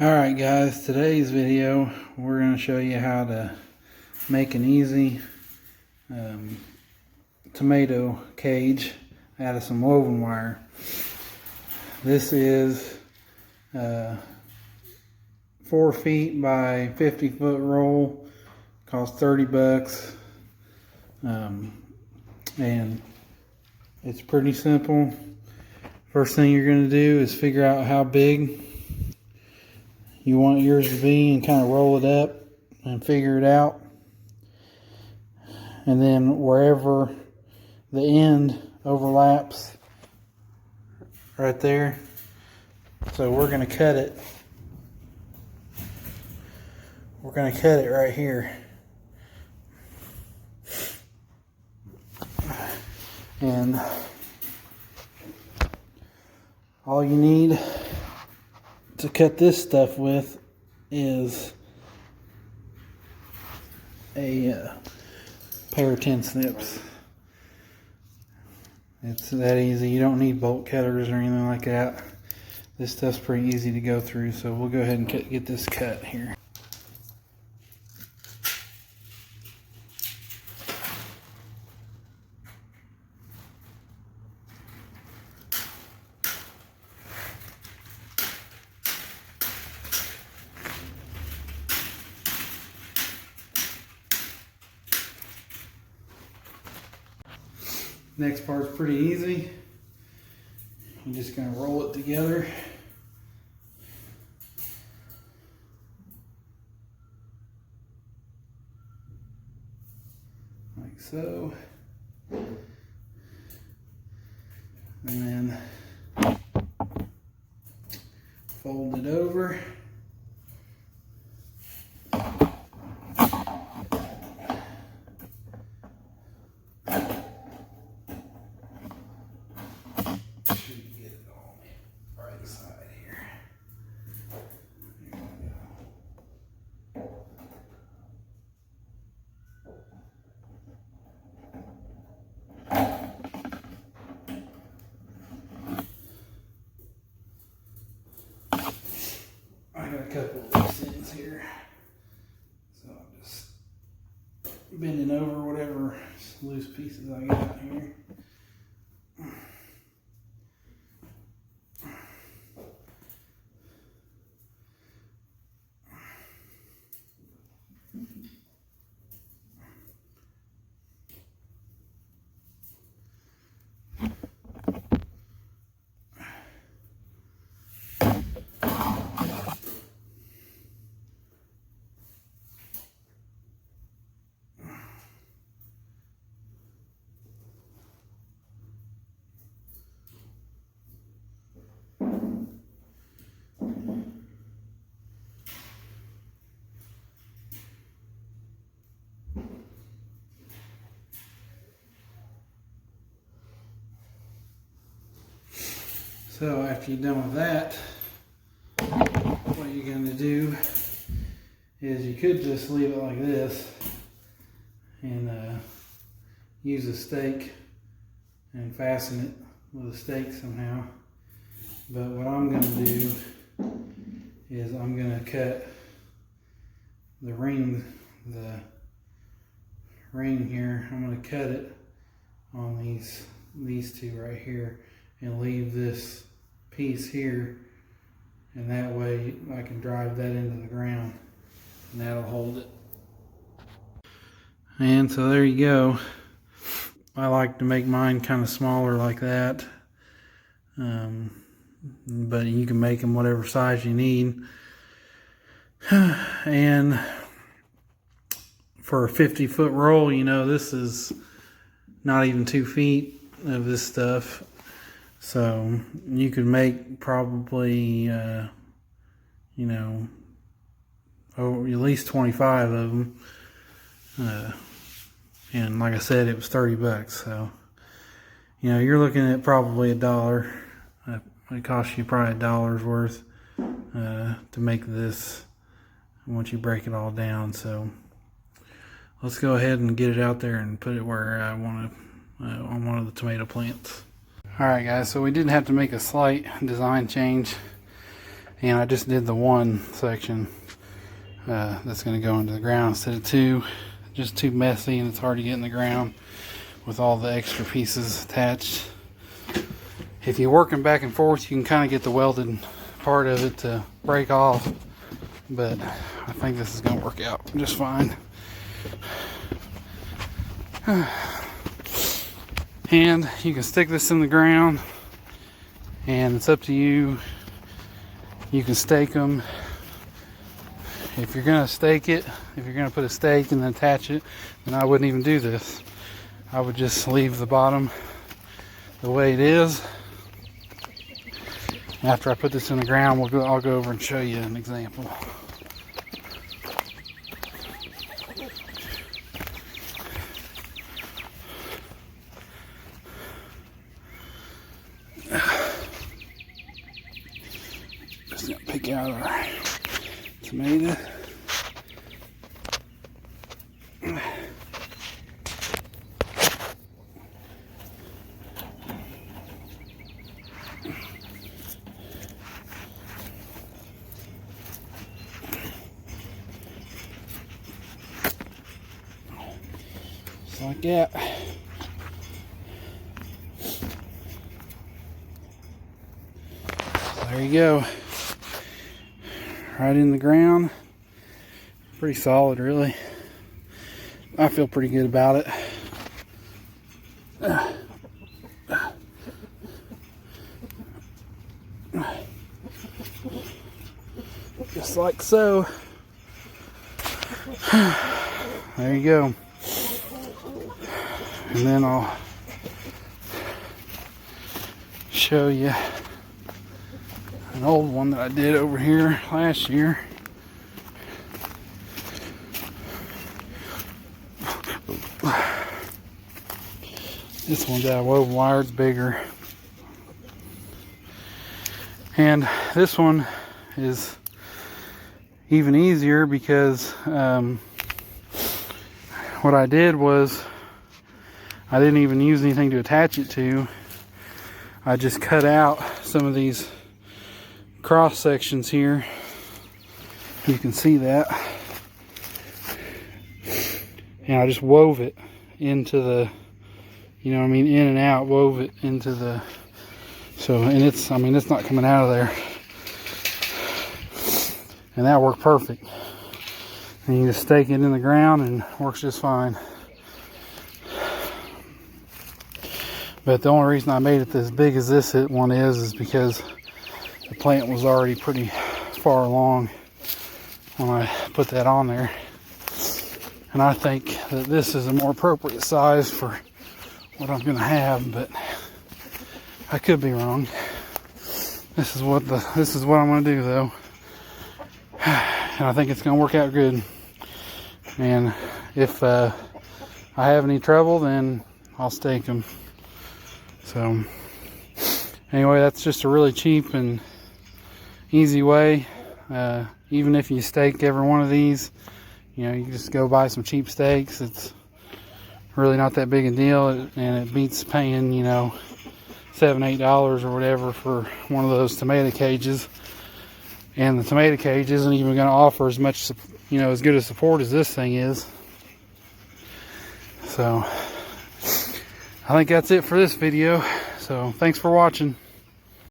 Alright guys, today's video we're going to show you how to make an easy tomato cage out of some woven wire. This is 4 feet by 50 foot roll, costs 30 bucks, and it's pretty simple. First thing you're going to do is figure out how big you want yours to be and kind of roll it up and figure it out. And then wherever the end overlaps right there, so we're going to cut it. We're going to cut it right here. And all you need to cut this stuff with is a pair of tin snips. It's that easy. You don't need bolt cutters or anything like that. This stuff's pretty easy to go through, so we'll go ahead and get this cut here. Next part's pretty easy. You're just going to roll it together. Like so. And then fold it over. I got a couple of loose ends here, so I'm just bending over whatever loose pieces I got here. So after you're done with that, what you're going to do is you could just leave it like this and use a stake and fasten it with a stake somehow. But what I'm going to do is I'm going to cut the ring here. I'm going to cut it on these two right here and leave this piece here, and that way I can drive that into the ground and that'll hold it. And so there you go. I like to make mine kind of smaller like that, but you can make them whatever size you need. And for a 50-foot roll, you know, this is not even 2 feet of this stuff. So you could make probably, you know, at least 25 of them. And like I said, it was 30 bucks. So, you know, you're looking at probably $1. It costs you probably $1 worth to make this once you break it all down. So let's go ahead and get it out there and put it where I want to, on one of the tomato plants. Alright guys, so we did have to make a slight design change. and I just did the one section that's going to go into the ground instead of two. Just too messy, and it's hard to get in the ground with all the extra pieces attached. If you're working back and forth, you can kind of get the welded part of it to break off, but I think this is going to work out just fine. And you can stick this in the ground, and it's up to you. You can stake them. If you're going to stake it, if you're going to put a stake and then attach it, then I wouldn't even do this. I would just leave the bottom the way it is. After I put this in the ground, I'll go over and show you an example. Just gonna pick out our tomato. Just like that. So there you go. Right in the ground. Pretty solid, really. I feel pretty good about it. Just like so. There you go. And then I'll show you an old one that I did over here last year. This one's out of woven wire, it's bigger. And this one is even easier because what I did was I didn't even use anything to attach it to. I just cut out some of these cross sections here. You can see that. And I just wove it into the, you know what I mean, in and out, wove it into the, so, and it's, I mean, it's not coming out of there. And that worked perfect. And you just stake it in the ground and it works just fine. But the only reason I made it as big as this one is because the plant was already pretty far along when I put that on there. And I think that this is a more appropriate size for what I'm gonna have, but I could be wrong. This is what I'm gonna do though. And I think it's gonna work out good. And if I have any trouble, then I'll stake them. So anyway, that's just a really cheap and easy way. Even if you stake every one of these, you know, you can just go buy some cheap stakes. It's really not that big a deal, and it beats paying, you know, $7-8 or whatever for one of those tomato cages. And the tomato cage isn't even going to offer as much, you know, as good a support as this thing is. So I think that's it for this video. So thanks for watching.